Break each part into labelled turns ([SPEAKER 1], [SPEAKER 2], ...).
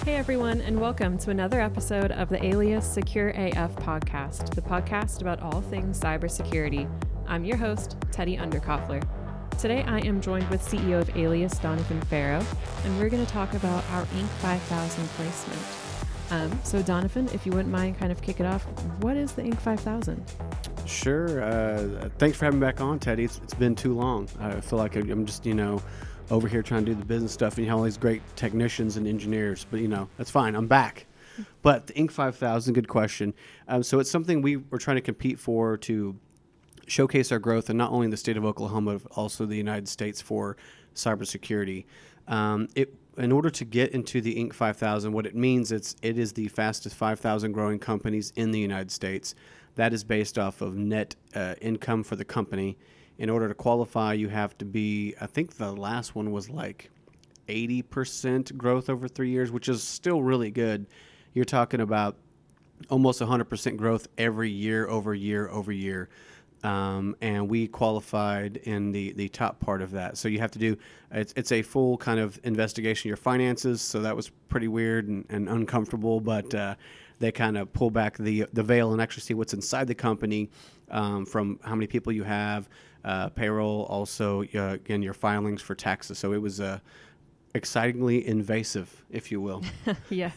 [SPEAKER 1] Hey everyone, and welcome to another episode of the Alias Secure AF podcast, the podcast about all things cybersecurity. I'm your host, Teddy Underkoffler. Today I am joined with CEO of Alias, Donovan Farrow, and we're going to talk about our Inc. 5000 placement. So Donovan, if you wouldn't mind kind of kick it off, what is the Inc. 5000?
[SPEAKER 2] Sure. Thanks for having me back on, Teddy. It's been too long. I feel like I'm just, over here trying to do the business stuff, and you have all these great technicians and engineers, but that's fine. I'm back. But the Inc. 5000, good question. So it's something we were trying to compete for to showcase our growth, and not only in the state of Oklahoma, but also the United States for cybersecurity. In order to get into the Inc. 5000, what it means, it is the fastest 5,000 growing companies in the United States. That is based off of net income for the company. In order to qualify, you have to be, I think the last one was like 80% growth over 3 years, which is still really good. You're talking about almost 100% growth every year over year over year. And we qualified in the top part of that. So you have to do, it's a full kind of investigation of your finances. So that was pretty weird and uncomfortable, but they kind of pull back the veil and actually see what's inside the company, from how many people you have, payroll, also, again, your filings for taxes. So it was excitingly invasive, if you will.
[SPEAKER 1] Yes.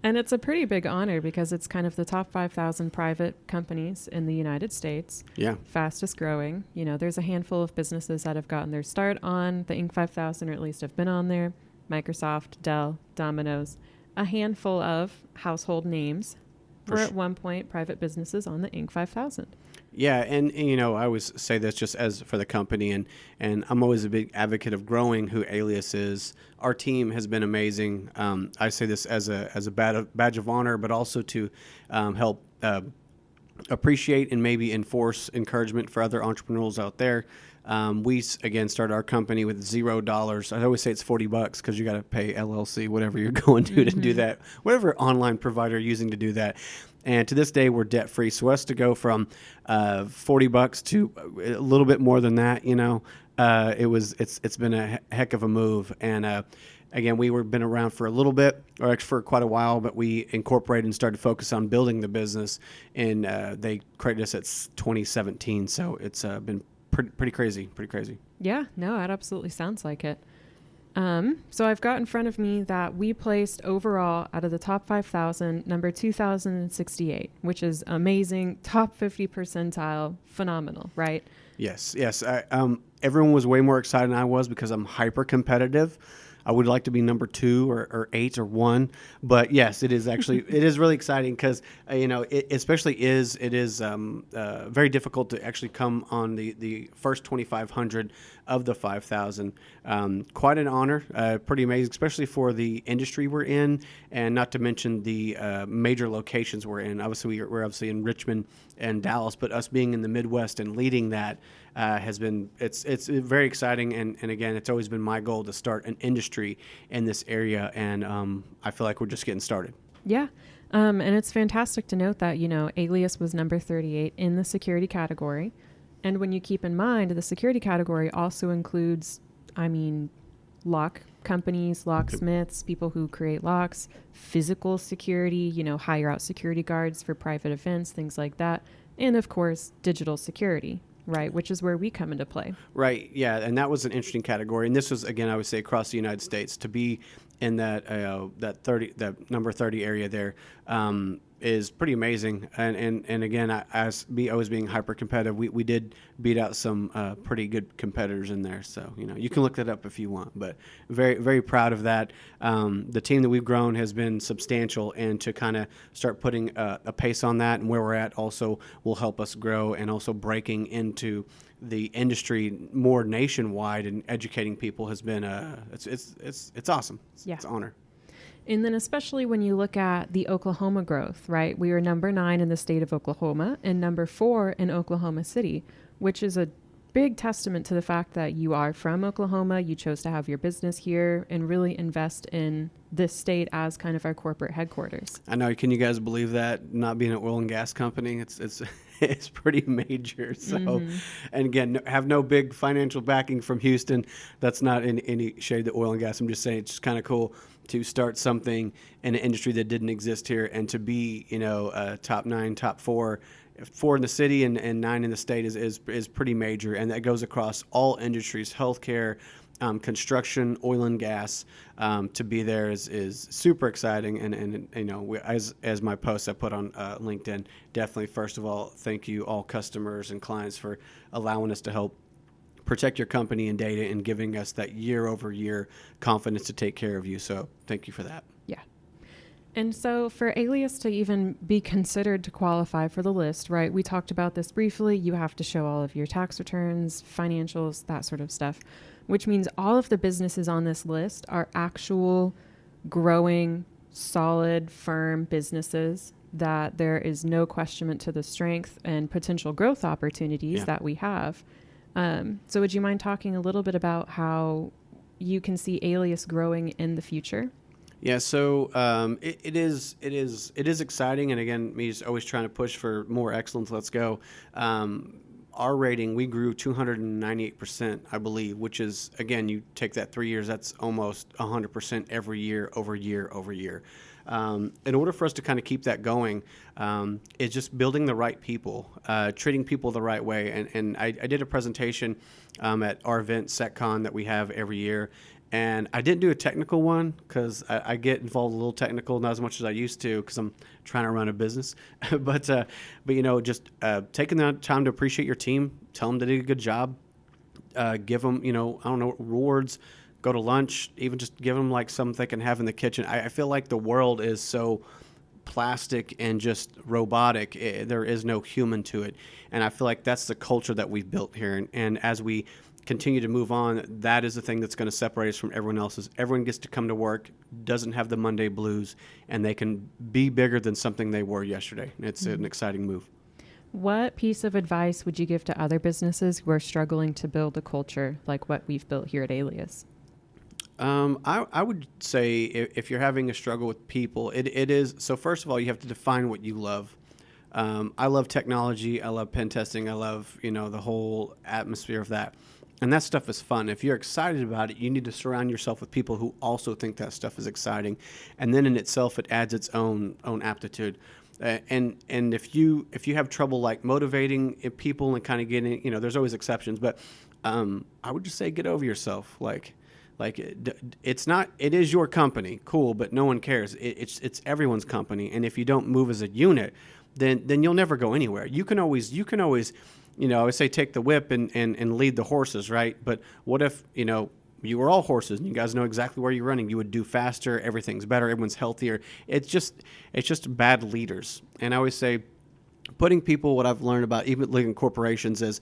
[SPEAKER 1] And it's a pretty big honor because it's kind of the top 5,000 private companies in the United States.
[SPEAKER 2] Yeah.
[SPEAKER 1] Fastest growing. There's a handful of businesses that have gotten their start on the Inc. 5000, or at least have been on there. Microsoft, Dell, Domino's. A handful of household names were at one point private businesses on the Inc. 5000.
[SPEAKER 2] Yeah, and I always say this just as for the company, and I'm always a big advocate of growing who Alias is. Our team has been amazing. I say this as a badge of honor, but also to help appreciate and maybe enforce encouragement for other entrepreneurs out there. We, again, started our company with $0. I always say it's $40 because you got to pay LLC, whatever you're going to do that, whatever online provider you're using to do that. And to this day, we're debt free. So us to go from $40 to a little bit more than that, it's been a heck of a move. And again, been around for a little bit, or actually for quite a while, but we incorporated and started to focus on building the business. And they created us at 2017. So it's been pretty crazy.
[SPEAKER 1] Yeah, no, that absolutely sounds like it. So I've got in front of me that we placed overall out of the top 5,000, number 2,068, which is amazing. Top 50 percentile, phenomenal, right?
[SPEAKER 2] Yes. Everyone was way more excited than I was because I'm hyper competitive. I would like to be number 2 or 8 or 1, but yes, it is actually it is really exciting because it especially is very difficult to actually come on the first 2,500 of the 5,000. Quite an honor, pretty amazing, especially for the industry we're in, and not to mention the major locations we're in. Obviously, we're obviously in Richmond and Dallas, but us being in the Midwest and leading that has been it's very exciting. And again, it's always been my goal to start an industry in this area, and I feel like we're just getting started.
[SPEAKER 1] Yeah. And it's fantastic to note that, Alias was number 38 in the security category. And when you keep in mind, the security category also includes, lock companies, locksmiths, people who create locks, physical security, hire out security guards for private events, things like that. And of course, digital security, right? Which is where we come into play.
[SPEAKER 2] Right. Yeah. And that was an interesting category. And this was, again, I would say across the United States, to be in that number 30 area there, is pretty amazing. And again, I was being hyper competitive. We did beat out some pretty good competitors in there. So, you can look that up if you want, but very, very proud of that. The team that we've grown has been substantial, and to kind of start putting a pace on that and where we're at also will help us grow, and also breaking into the industry more nationwide and educating people has been it's awesome. It's an honor.
[SPEAKER 1] And then especially when you look at the Oklahoma growth, right? We were number 9 in the state of Oklahoma and number 4 in Oklahoma City, which is a big testament to the fact that you are from Oklahoma. You chose to have your business here and really invest in this state as kind of our corporate headquarters.
[SPEAKER 2] I know. Can you guys believe that? Not being an oil and gas company, it's is pretty major. So,
[SPEAKER 1] Mm-hmm.
[SPEAKER 2] and again, have no big financial backing from Houston. That's not in any shade to oil and gas. I'm just saying it's just kind of cool to start something in an industry that didn't exist here, and to be, top 9, top 4, 4 in the city and 9 in the state is pretty major, and that goes across all industries, healthcare, construction, oil and gas. To be there is super exciting, and as my post I put on LinkedIn, definitely first of all, thank you all customers and clients for allowing us to help protect your company and data and giving us that year over year confidence to take care of you. So thank you for that.
[SPEAKER 1] Yeah. And so for Alias to even be considered to qualify for the list, right? We talked about this briefly. You have to show all of your tax returns, financials, that sort of stuff, which means all of the businesses on this list are actual growing, solid, firm businesses that there is no question to the strength and potential growth opportunities that we have. So would you mind talking a little bit about how you can see Alias growing in the future?
[SPEAKER 2] Yeah, so it is exciting, and again, me just always trying to push for more excellence. Let's go. Our rating, we grew 298%, I believe, which is, again, you take that 3 years, that's almost 100% every year over year over year. In order for us to kind of keep that going, it's just building the right people, treating people the right way. And I did a presentation at our event, SecCon, that we have every year. And I didn't do a technical one because I get involved a little technical, not as much as I used to because I'm trying to run a business. but just taking the time to appreciate your team, tell them they did a good job, give them, rewards, go to lunch, even just give them like something they can have in the kitchen. I feel like the world is so plastic and just robotic. There is no human to it. And I feel like that's the culture that we've built here. And as we continue to move on, that is the thing that's going to separate us from everyone else. Is everyone gets to come to work, doesn't have the Monday blues, and they can be bigger than something they were yesterday. It's an exciting move.
[SPEAKER 1] What piece of advice would you give to other businesses who are struggling to build a culture like what we've built here at Alias?
[SPEAKER 2] I would say if you're having a struggle with people, it is, so first of all, you have to define what you love. I love technology. I love pen testing. I love, the whole atmosphere of that. And that stuff is fun. If you're excited about it, you need to surround yourself with people who also think that stuff is exciting. And then in itself, it adds its own aptitude. And if you have trouble like motivating people and kind of getting, there's always exceptions, but I would just say get over yourself. Like it is your company, cool, but no one cares. It's everyone's company, and if you don't move as a unit, then you'll never go anywhere. You can always. I would say take the whip and lead the horses, right? But what if, you were all horses and you guys know exactly where you're running? You would do faster, everything's better, everyone's healthier. It's just bad leaders. And I always say putting people, what I've learned about even leading corporations is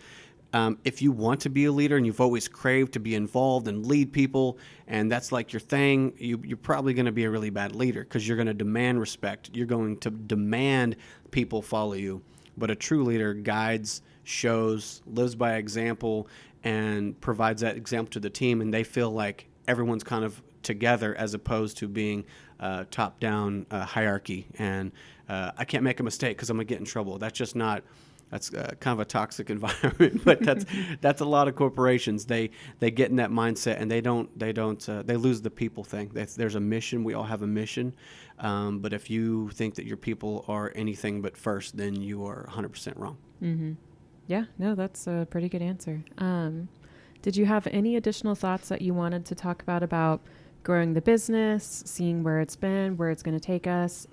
[SPEAKER 2] if you want to be a leader and you've always craved to be involved and lead people, and that's like your thing, you're probably going to be a really bad leader because you're going to demand respect. You're going to demand people follow you. But a true leader guides, shows, lives by example, and provides that example to the team, and they feel like everyone's kind of together as opposed to being top-down hierarchy. And I can't make a mistake because I'm going to get in trouble. That's just not. That's kind of a toxic environment, but that's a lot of corporations. They get in that mindset, and they lose the people thing. There's a mission. We all have a mission, but if you think that your people are anything but first, then you are 100% wrong.
[SPEAKER 1] Mm-hmm. Yeah, no, that's a pretty good answer. Did you have any additional thoughts that you wanted to talk about growing the business, seeing where it's been, where it's going to take us?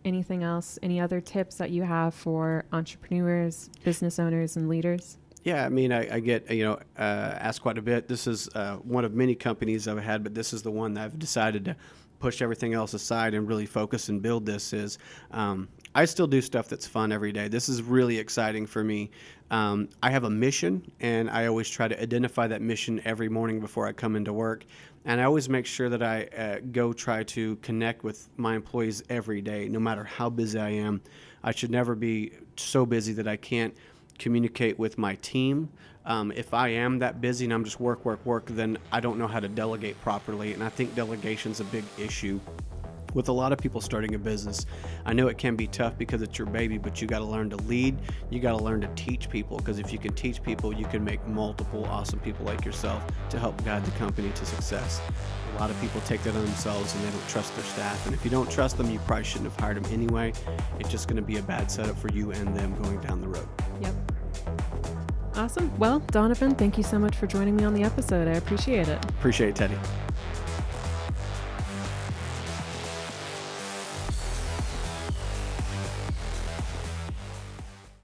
[SPEAKER 1] Anything else? Any other tips that you have for entrepreneurs, business owners, and leaders?
[SPEAKER 2] Yeah, I mean, I get, asked quite a bit. This is one of many companies I've had, but this is the one that I've decided to push everything else aside and really focus and build this is I still do stuff that's fun every day. This is really exciting for me. I have a mission, and I always try to identify that mission every morning before I come into work. And I always make sure that I go try to connect with my employees every day, no matter how busy I am. I should never be so busy that I can't communicate with my team. If I am that busy and I'm just work, then I don't know how to delegate properly. And I think delegation's a big issue With a lot of people starting a business, I know it can be tough because it's your baby, but you got to learn to lead. You got to learn to teach people, because if you can teach people, you can make multiple awesome people like yourself to help guide the company to success. A lot of people take that on themselves and they don't trust their staff. And if you don't trust them, you probably shouldn't have hired them anyway. It's just going to be a bad setup for you and them going down the road.
[SPEAKER 1] Yep. Awesome. Well, Donovan, thank you so much for joining me on the episode. I appreciate it.
[SPEAKER 2] Appreciate it, Teddy.